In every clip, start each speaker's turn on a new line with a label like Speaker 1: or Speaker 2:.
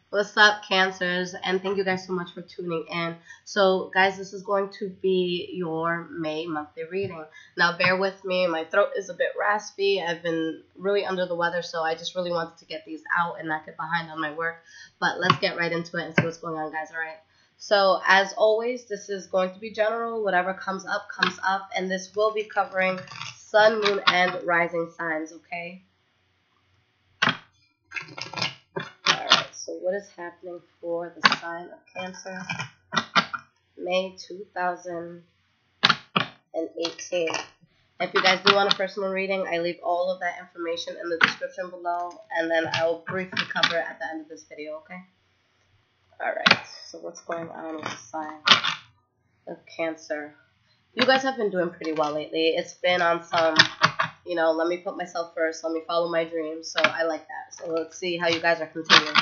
Speaker 1: What's up, Cancers? And thank you guys so much for tuning in. So, guys, this is going to be your May monthly reading. Now, bear with me. My throat is a bit raspy. I've been really under the weather, so I just really wanted to get these out and not get behind on my work. But let's get right into it and see what's going on, guys, all right? So, as always, this is going to be general. Whatever comes up, and this will be covering Sun, Moon, and Rising signs, okay? So what is happening for the sign of Cancer, May 2018? If you guys do want a personal reading, I leave all of that information in the description below, and then I will briefly cover it at the end of this video, okay? Alright, so what's going on with the sign of Cancer? You guys have been doing pretty well lately. It's been on some, let me put myself first, let me follow my dreams, so I like that. So let's see how you guys are continuing.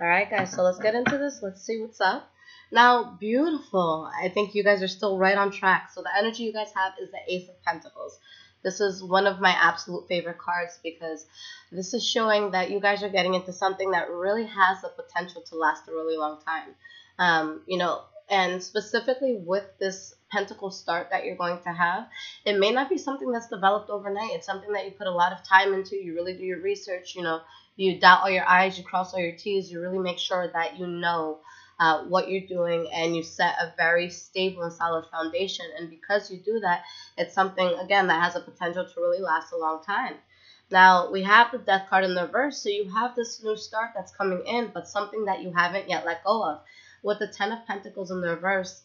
Speaker 1: Alright, guys, so let's get into this. Let's see what's up. Now, beautiful. I think you guys are still right on track. So the energy you guys have is the Ace of Pentacles. This is one of my absolute favorite cards because this is showing that you guys are getting into something that really has the potential to last a really long time. And specifically with this Pentacle start that you're going to have, it may not be something that's developed overnight. It's something that you put a lot of time into. You really do your research, you dot all your I's, you cross all your T's, you really make sure that you know what you're doing, and you set a very stable and solid foundation. And because you do that, it's something, again, that has a potential to really last a long time. Now, we have the Death card in the reverse, so you have this new start that's coming in, but something that you haven't yet let go of. With the Ten of Pentacles in the reverse,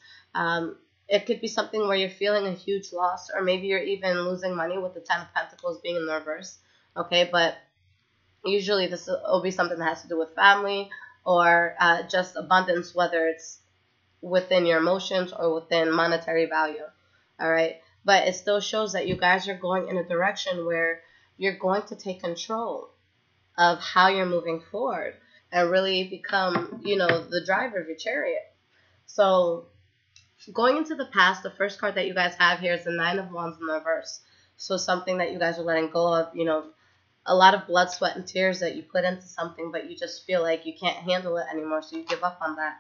Speaker 1: it could be something where you're feeling a huge loss, or maybe you're even losing money with the Ten of Pentacles being in the reverse, okay? But usually this will be something that has to do with family or just abundance, whether it's within your emotions or within monetary value, all right? But it still shows that you guys are going in a direction where you're going to take control of how you're moving forward and really become, the driver of your chariot. So going into the past, the first card that you guys have here is the Nine of Wands in the reverse. So something that you guys are letting go of, a lot of blood, sweat, and tears that you put into something, but you just feel like you can't handle it anymore, so you give up on that.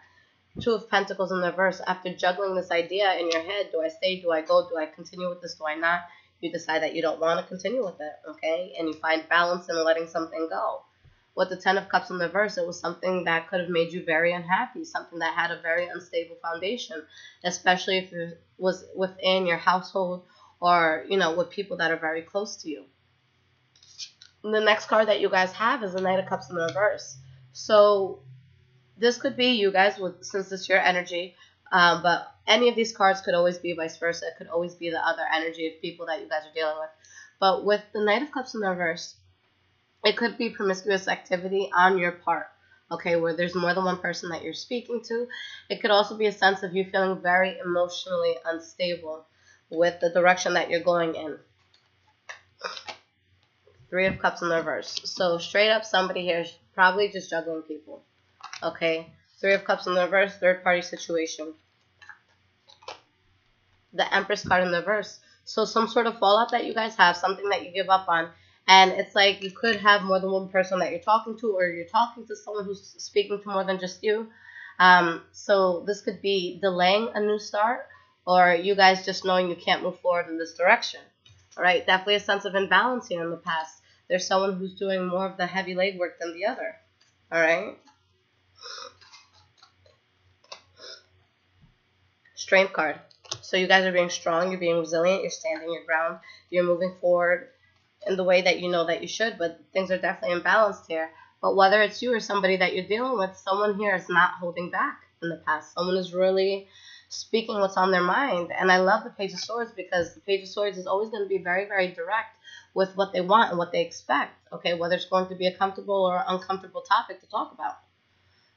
Speaker 1: Two of Pentacles in the reverse. After juggling this idea in your head, do I stay, do I go, do I continue with this, do I not? You decide that you don't want to continue with it, okay? And you find balance in letting something go. With the Ten of Cups in the reverse, it was something that could have made you very unhappy, something that had a very unstable foundation, especially if it was within your household or, with people that are very close to you. The next card that you guys have is the Knight of Cups in the reverse. So this could be you guys, since it's your energy, but any of these cards could always be vice versa. It could always be the other energy of people that you guys are dealing with. But with the Knight of Cups in the reverse, it could be promiscuous activity on your part, okay, where there's more than one person that you're speaking to. It could also be a sense of you feeling very emotionally unstable with the direction that you're going in. Three of Cups in the reverse. So straight up, somebody here is probably just juggling people. Okay. Three of Cups in the reverse, third party situation. The Empress card in the reverse. So some sort of fallout that you guys have, something that you give up on. And it's like you could have more than one person that you're talking to, or you're talking to someone who's speaking to more than just you. So this could be delaying a new start, or you guys just knowing you can't move forward in this direction. All right, definitely a sense of imbalance here in the past. There's someone who's doing more of the heavy legwork than the other. All right. Strength card. So you guys are being strong. You're being resilient. You're standing your ground. You're moving forward in the way that you know that you should. But things are definitely imbalanced here. But whether it's you or somebody that you're dealing with, someone here is not holding back in the past. Someone is really speaking what's on their mind. And I love the Page of Swords because the Page of Swords is always going to be very, very direct with what they want and what they expect, okay, whether it's going to be a comfortable or uncomfortable topic to talk about.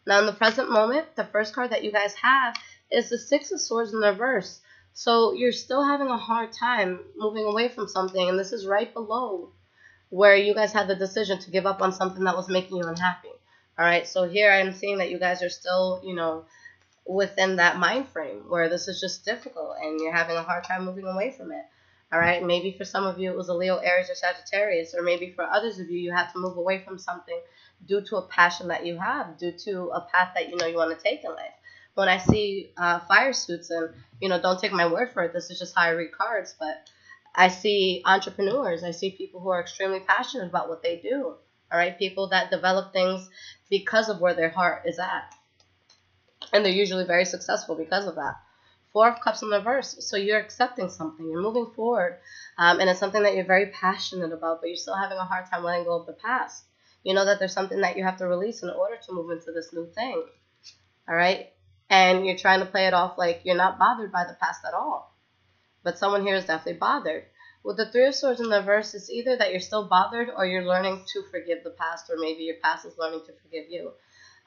Speaker 1: Now, in the present moment, the first card that you guys have is the Six of Swords in reverse. So you're still having a hard time moving away from something, and this is right below where you guys had the decision to give up on something that was making you unhappy. All right, so here I'm seeing that you guys are still, you know, within that mind frame where this is just difficult and you're having a hard time moving away from it. All right, maybe for some of you it was a Leo, Aries, or Sagittarius, or maybe for others of you, you had to move away from something due to a passion that you have, due to a path that you know you want to take in life. When I see fire suits, and you know, don't take my word for it, this is just how I read cards, but I see entrepreneurs, I see people who are extremely passionate about what they do. All right, people that develop things because of where their heart is at. And they're usually very successful because of that. Four of Cups in reverse. So you're accepting something. You're moving forward. And it's something that you're very passionate about, but you're still having a hard time letting go of the past. You know that there's something that you have to release in order to move into this new thing. All right? And you're trying to play it off like you're not bothered by the past at all. But someone here is definitely bothered. With the Three of Swords in the reverse, it's either that you're still bothered or you're learning to forgive the past, or maybe your past is learning to forgive you.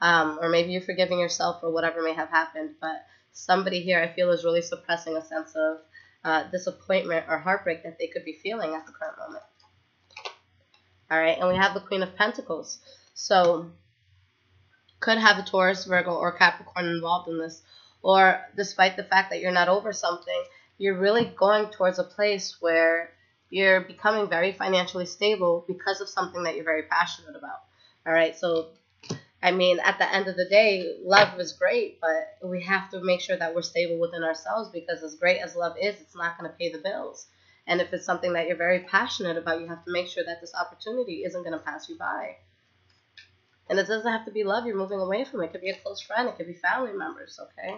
Speaker 1: Or maybe you're forgiving yourself for whatever may have happened. But somebody here, I feel, is really suppressing a sense of disappointment or heartbreak that they could be feeling at the current moment. All right, and we have the Queen of Pentacles. So could have a Taurus, Virgo, or Capricorn involved in this. Or despite the fact that you're not over something, you're really going towards a place where you're becoming very financially stable because of something that you're very passionate about. All right, so I mean, at the end of the day, love is great, but we have to make sure that we're stable within ourselves, because as great as love is, it's not going to pay the bills. And if it's something that you're very passionate about, you have to make sure that this opportunity isn't going to pass you by. And it doesn't have to be love you're moving away from. It could be a close friend. It could be family members, okay?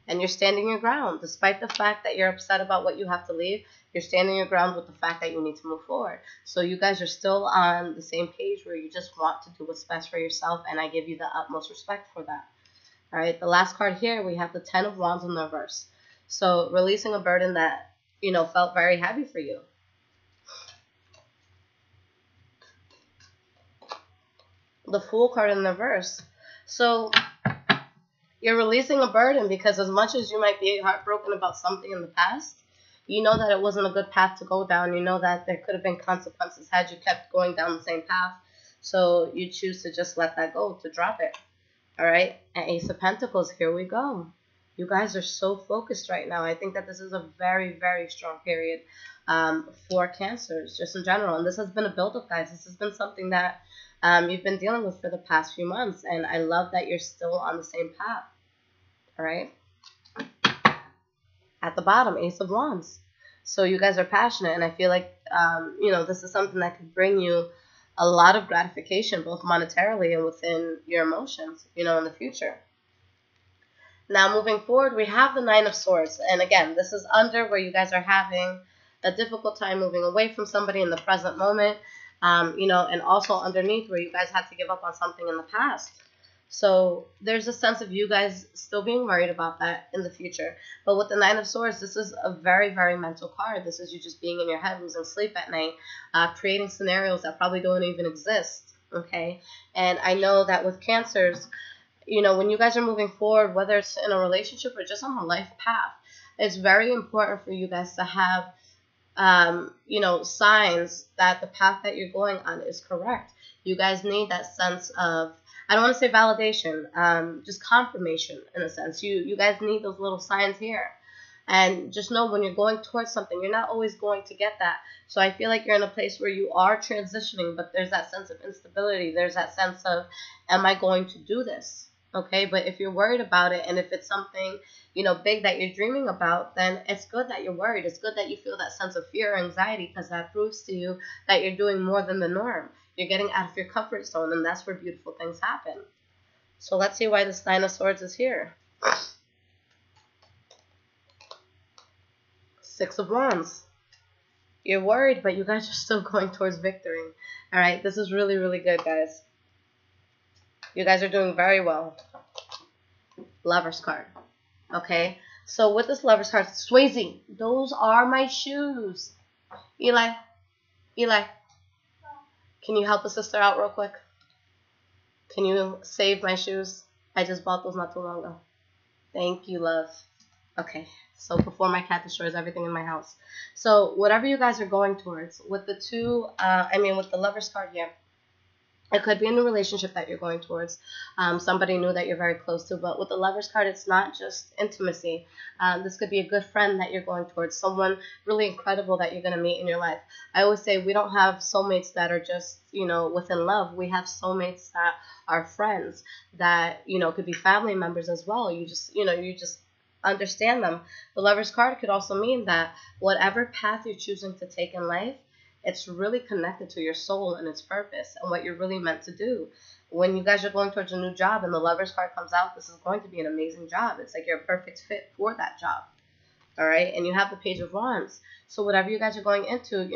Speaker 1: And you're standing your ground. Despite the fact that you're upset about what you have to leave, you're standing your ground with the fact that you need to move forward. So you guys are still on the same page where you just want to do what's best for yourself, and I give you the utmost respect for that. All right, the last card here, we have the Ten of Wands in the reverse. So releasing a burden that, you know, felt very heavy for you. The Fool card in the reverse. So you're releasing a burden because as much as you might be heartbroken about something in the past, you know that it wasn't a good path to go down. You know that there could have been consequences had you kept going down the same path. So you choose to just let that go, to drop it. All right? And Ace of Pentacles, here we go. You guys are so focused right now. I think that this is a very, very strong period for Cancers, just in general. And this has been a build-up, guys. This has been something that you've been dealing with for the past few months. And I love that you're still on the same path. All right? At the bottom, Ace of Wands. So you guys are passionate, and I feel like, you know, this is something that could bring you a lot of gratification, both monetarily and within your emotions, you know, in the future. Now, moving forward, we have the Nine of Swords. And again, this is under where you guys are having a difficult time moving away from somebody in the present moment, you know, and also underneath where you guys had to give up on something in the past. So there's a sense of you guys still being worried about that in the future. But with the Nine of Swords, this is a very, very mental card. This is you just being in your head, losing sleep at night, creating scenarios that probably don't even exist, okay? And I know that with Cancers, you know, when you guys are moving forward, whether it's in a relationship or just on a life path, it's very important for you guys to have, you know, signs that the path that you're going on is correct. You guys need that sense of, I don't want to say validation, just confirmation in a sense. You guys need those little signs here. And just know when you're going towards something, you're not always going to get that. So I feel like you're in a place where you are transitioning, but there's that sense of instability. There's that sense of, am I going to do this? Okay, but if you're worried about it, and if it's something, you know, big that you're dreaming about, then it's good that you're worried. It's good that you feel that sense of fear or anxiety, because that proves to you that you're doing more than the norm. You're getting out of your comfort zone, and that's where beautiful things happen. So let's see why this Nine of Swords is here. Six of Wands. You're worried, but you guys are still going towards victory. All right, this is really, really good, guys. You guys are doing very well. Lover's card. Okay, So with this Lover's card, Swayze, those are my shoes. Eli, can you help a sister out real quick? Can you save my shoes? I just bought those not too long ago. Thank you, love. Okay, so before my cat destroys everything in my house. So whatever you guys are going towards, with the with the Lover's card here, it could be a new relationship that you're going towards, somebody new that you're very close to. But with the Lover's card, it's not just intimacy. This could be a good friend that you're going towards, someone really incredible that you're going to meet in your life. I always say we don't have soulmates that are just, within love. We have soulmates that are friends that, could be family members as well. You just understand them. The Lover's card could also mean that whatever path you're choosing to take in life, it's really connected to your soul and its purpose and what you're really meant to do. When you guys are going towards a new job and the Lover's card comes out, this is going to be an amazing job. It's like you're a perfect fit for that job. All right. And you have the Page of Wands. So whatever you guys are going into,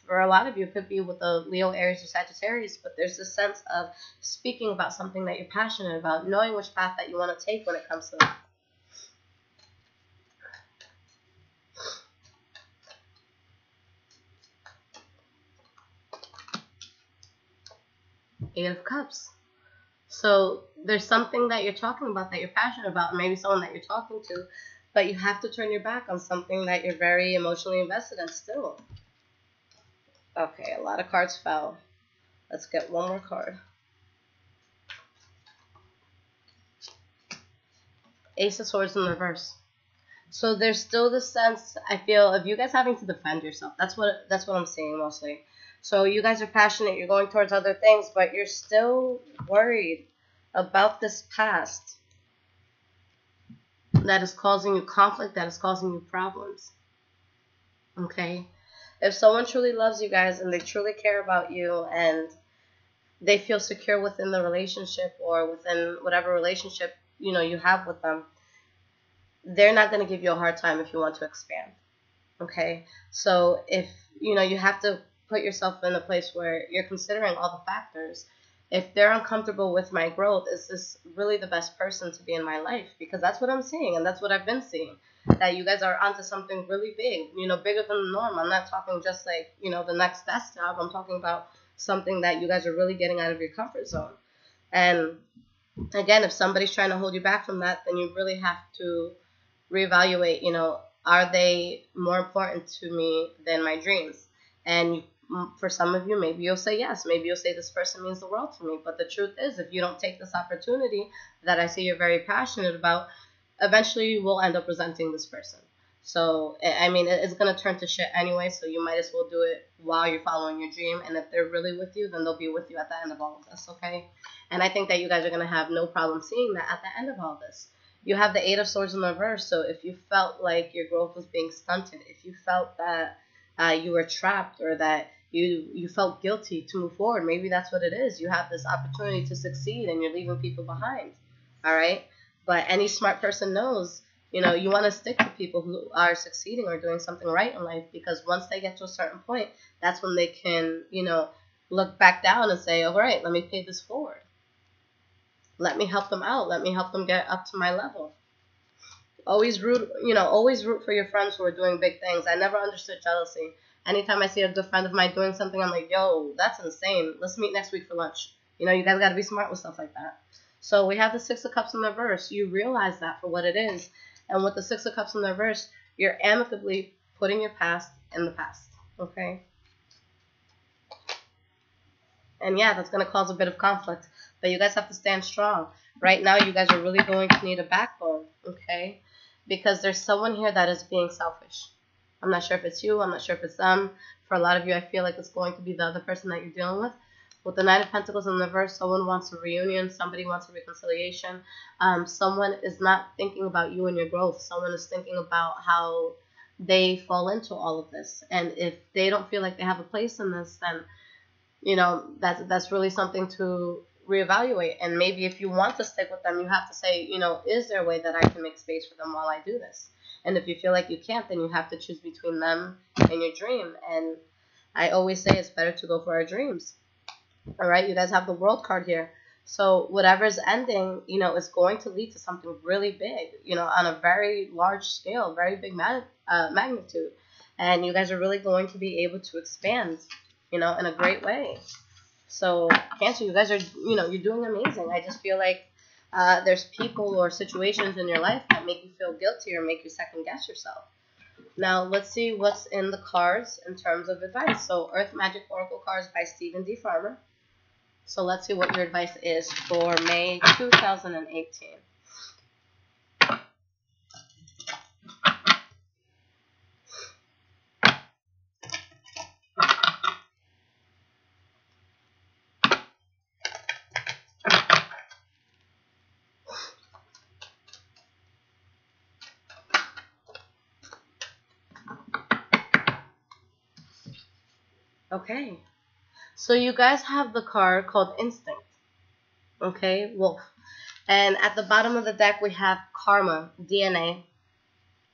Speaker 1: for a lot of you, it could be with a Leo, Aries, or Sagittarius, but there's this sense of speaking about something that you're passionate about, knowing which path that you want to take when it comes to that. Eight of Cups. So there's something that you're talking about that you're passionate about, maybe someone that you're talking to, but you have to turn your back on something that you're very emotionally invested in still. Okay, a lot of cards fell. Let's get one more card. Ace of Swords in reverse. So there's still this sense, I feel, of you guys having to defend yourself. That's what I'm seeing mostly. So you guys are passionate, you're going towards other things, but you're still worried about this past that is causing you conflict, that is causing you problems. Okay? If someone truly loves you guys and they truly care about you and they feel secure within the relationship or within whatever relationship, you have with them, they're not going to give you a hard time if you want to expand. Okay? So if, you have to put yourself in a place where you're considering all the factors. If they're uncomfortable with my growth, is this really the best person to be in my life? Because that's what I'm seeing, and that's what I've been seeing. That you guys are onto something really big, bigger than the norm. I'm not talking just like, the next best job. I'm talking about something that you guys are really getting out of your comfort zone. And again, if somebody's trying to hold you back from that, then you really have to reevaluate, are they more important to me than my dreams? And for some of you, maybe you'll say yes. Maybe you'll say this person means the world to me. But the truth is, if you don't take this opportunity that I see you're very passionate about, eventually you will end up resenting this person. So, it's going to turn to shit anyway, so you might as well do it while you're following your dream. And if they're really with you, then they'll be with you at the end of all of this, okay? And I think that you guys are going to have no problem seeing that at the end of all this. You have the Eight of Swords in reverse, so if you felt like your growth was being stunted, if you felt that you were trapped or that you felt guilty to move forward, maybe that's what it is. You have this opportunity to succeed and you're leaving people behind, all right? But any smart person knows, you want to stick to people who are succeeding or doing something right in life, because once they get to a certain point, that's when they can, look back down and say, all right, let me pay this forward. Let me help them out. Let me help them get up to my level. Always root for your friends who are doing big things. I never understood jealousy. Anytime I see a good friend of mine doing something, I'm like, yo, that's insane. Let's meet next week for lunch. You guys got to be smart with stuff like that. So we have the Six of Cups in reverse. You realize that for what it is. And with the Six of Cups in reverse, you're amicably putting your past in the past. Okay? And yeah, that's going to cause a bit of conflict. But you guys have to stand strong. Right now, you guys are really going to need a backbone. Okay? Because there's someone here that is being selfish. I'm not sure if it's you. I'm not sure if it's them. For a lot of you, I feel like it's going to be the other person that you're dealing with. With the Nine of Pentacles in reverse, someone wants a reunion. Somebody wants a reconciliation. Someone is not thinking about you and your growth. Someone is thinking about how they fall into all of this. And if they don't feel like they have a place in this, then, that's really something to reevaluate. And maybe if you want to stick with them, you have to say, is there a way that I can make space for them while I do this? And if you feel like you can't, then you have to choose between them and your dream. And I always say it's better to go for our dreams. All right, you guys have the World card here. So whatever's ending, is going to lead to something really big, on a very large scale, very big magnitude. And you guys are really going to be able to expand, in a great way. So Cancer, you guys are, you're doing amazing. I just feel like there's people or situations in your life that make you feel guilty or make you second guess yourself. Now let's see what's in the cards in terms of advice. So Earth Magic Oracle cards by Stephen D. Farmer. So let's see what your advice is for May 2018. Okay, so you guys have the card called Instinct. Okay, Wolf. And at the bottom of the deck, we have Karma, DNA,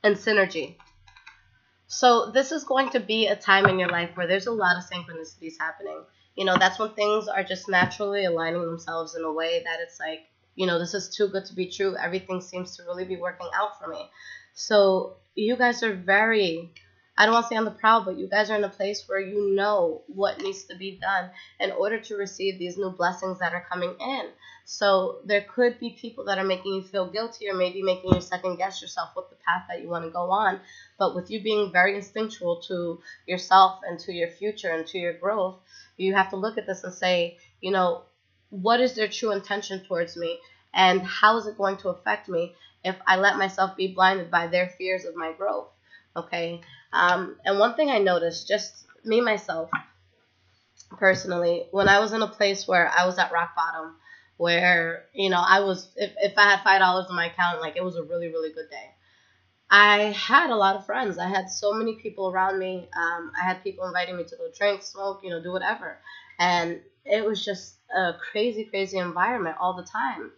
Speaker 1: and Synergy. So this is going to be a time in your life where there's a lot of synchronicities happening. That's when things are just naturally aligning themselves in a way that it's like, this is too good to be true. Everything seems to really be working out for me. So you guys are very, I don't want to say on the prowl, but you guys are in a place where you know what needs to be done in order to receive these new blessings that are coming in. So there could be people that are making you feel guilty or maybe making you second guess yourself with the path that you want to go on. But with you being very instinctual to yourself and to your future and to your growth, you have to look at this and say, what is their true intention towards me? And how is it going to affect me if I let myself be blinded by their fears of my growth? Okay. And one thing I noticed, just me, myself, personally, when I was in a place where I was at rock bottom, where, I was, if I had $5 in my account, like it was a really, really good day. I had a lot of friends. I had so many people around me. I had people inviting me to go drink, smoke, do whatever. And it was just a crazy, crazy environment all the time.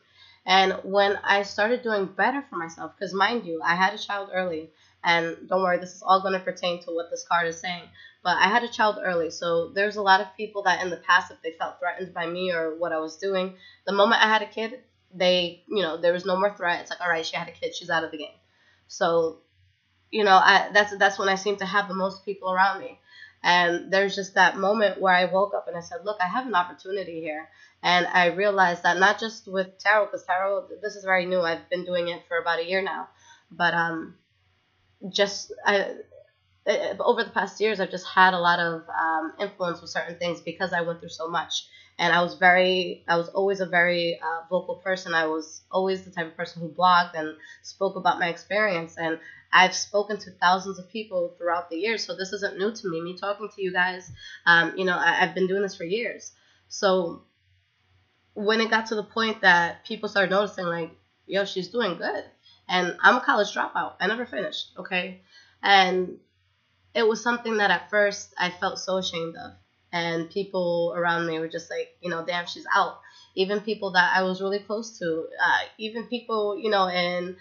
Speaker 1: And when I started doing better for myself, because mind you, I had a child early, and don't worry, this is all going to pertain to what this card is saying, but I had a child early, so there's a lot of people that in the past, if they felt threatened by me or what I was doing, the moment I had a kid, there was no more threat. It's like, all right, she had a kid, she's out of the game. So, that's when I seem to have the most people around me. And there's just that moment where I woke up and I said, look, I have an opportunity here. And I realized that not just with tarot, because tarot, this is very new. I've been doing it for about a year now. But over the past years, I've just had a lot of influence with certain things because I went through so much. And I was always a very vocal person. I was always the type of person who blogged and spoke about my experience. And I've spoken to thousands of people throughout the years. So this isn't new to me. Me talking to you guys, I've been doing this for years. So when it got to the point that people started noticing, like, yo, she's doing good. And I'm a college dropout. I never finished, okay? And it was something that at first I felt so ashamed of. And people around me were just like, damn, she's out. Even people that I was really close to, even people, in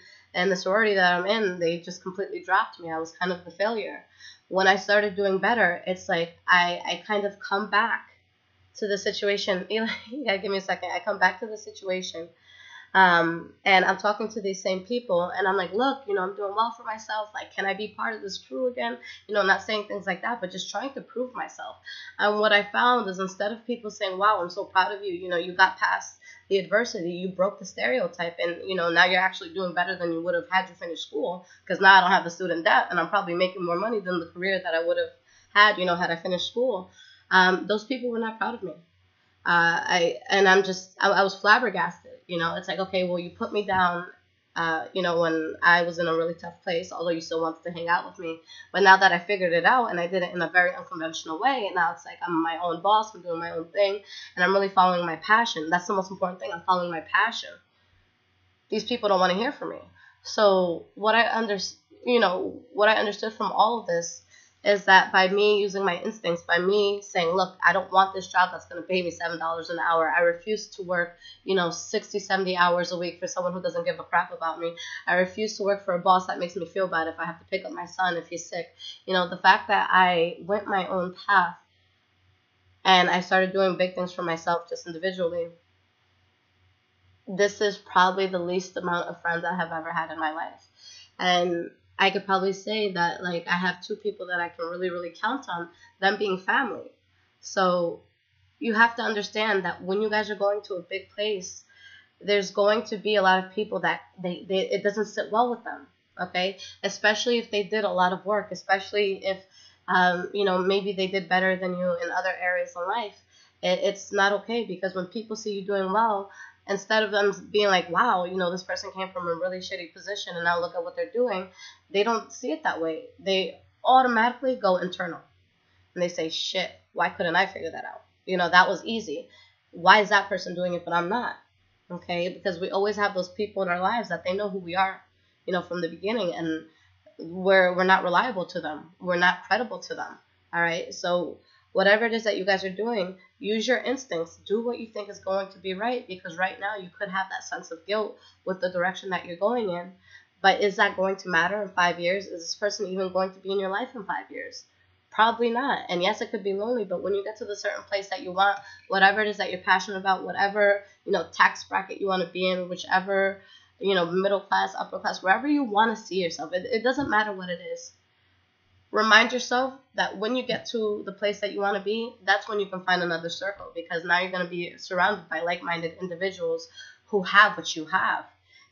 Speaker 1: the sorority that I'm in, they just completely dropped me. I was kind of the failure. When I started doing better, it's like I kind of come back to the situation. Yeah, give me a second. I come back to the situation. And I'm talking to these same people, and I'm like, look, I'm doing well for myself. Like, can I be part of this crew again? Not saying things like that, but just trying to prove myself. And what I found is instead of people saying, wow, I'm so proud of you, you got past the adversity, you broke the stereotype, and, now you're actually doing better than you would have had you finish school, because now I don't have the student debt, and I'm probably making more money than the career that I would have had, had I finished school. Those people were not proud of me. I was flabbergasted. It's like, okay, well, you put me down, when I was in a really tough place, although you still wanted to hang out with me. But now that I figured it out and I did it in a very unconventional way, and now it's like I'm my own boss, I'm doing my own thing, and I'm really following my passion. That's the most important thing. I'm following my passion. These people don't want to hear from me. So what I understood from all of this is that by me using my instincts, by me saying, look, I don't want this job that's going to pay me $7 an hour. I refuse to work, 60, 70 hours a week for someone who doesn't give a crap about me. I refuse to work for a boss that makes me feel bad if I have to pick up my son if he's sick. The fact that I went my own path and I started doing big things for myself just individually, this is probably the least amount of friends I have ever had in my life. And I could probably say that, like, I have two people that I can really, really count on, them being family. So you have to understand that when you guys are going to a big place, there's going to be a lot of people that they it doesn't sit well with them. Okay, especially if they did a lot of work, especially if maybe they did better than you in other areas in life. It's not okay, because when people see you doing well, instead of them being like, wow, this person came from a really shitty position and now look at what they're doing, they don't see it that way. They automatically go internal and they say, shit, why couldn't I figure that out? That was easy. Why is that person doing it but I'm not? Okay, because we always have those people in our lives that they know who we are, from the beginning, and we're not reliable to them. We're not credible to them. All right, so whatever it is that you guys are doing, use your instincts. Do what you think is going to be right, because right now you could have that sense of guilt with the direction that you're going in. But is that going to matter in 5 years? Is this person even going to be in your life in 5 years? Probably not. And yes, it could be lonely, but when you get to the certain place that you want, whatever it is that you're passionate about, whatever, tax bracket you want to be in, whichever, middle class, upper class, wherever you want to see yourself, it doesn't matter what it is. Remind yourself that when you get to the place that you want to be, that's when you can find another circle, because now you're going to be surrounded by like-minded individuals who have what you have.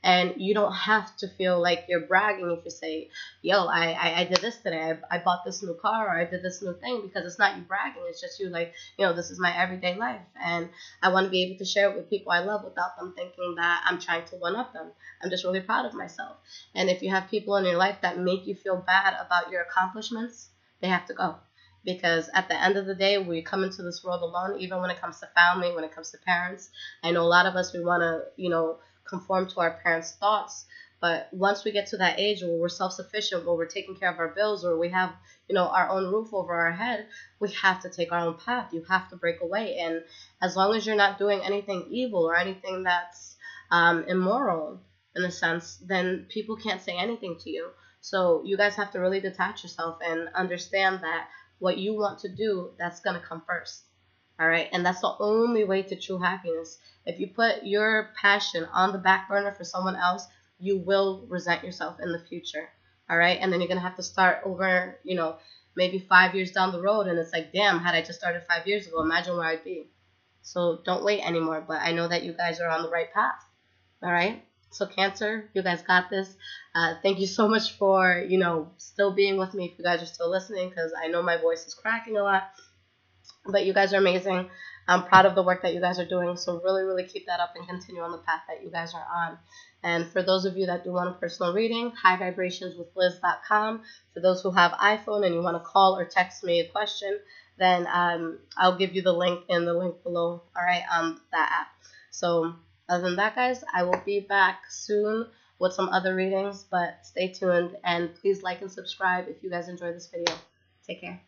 Speaker 1: And you don't have to feel like you're bragging if you say, yo, I did this today. I bought this new car, or I did this new thing, because it's not you bragging. It's just you like, this is my everyday life. And I want to be able to share it with people I love without them thinking that I'm trying to one-up them. I'm just really proud of myself. And if you have people in your life that make you feel bad about your accomplishments, they have to go. Because at the end of the day, we come into this world alone, even when it comes to family, when it comes to parents. I know a lot of us, we want to, conform to our parents' thoughts. But once we get to that age where we're self-sufficient, where we're taking care of our bills, or we have, our own roof over our head, we have to take our own path. You have to break away. And as long as you're not doing anything evil or anything that's immoral, in a sense, then people can't say anything to you. So you guys have to really detach yourself and understand that what you want to do, that's going to come first. All right. And that's the only way to true happiness. If you put your passion on the back burner for someone else, you will resent yourself in the future. All right. And then you're going to have to start over, maybe 5 years down the road. And it's like, damn, had I just started 5 years ago, imagine where I'd be. So don't wait anymore. But I know that you guys are on the right path. All right. So Cancer, you guys got this. Thank you so much for, still being with me, if you guys are still listening, because I know my voice is cracking a lot. But you guys are amazing. I'm proud of the work that you guys are doing. So really, really keep that up and continue on the path that you guys are on. And for those of you that do want a personal reading, highvibrationswithliz.com. For those who have iPhone and you want to call or text me a question, then I'll give you the link in the link below, all right, on that app. So other than that, guys, I will be back soon with some other readings, but stay tuned and please like and subscribe if you guys enjoyed this video. Take care.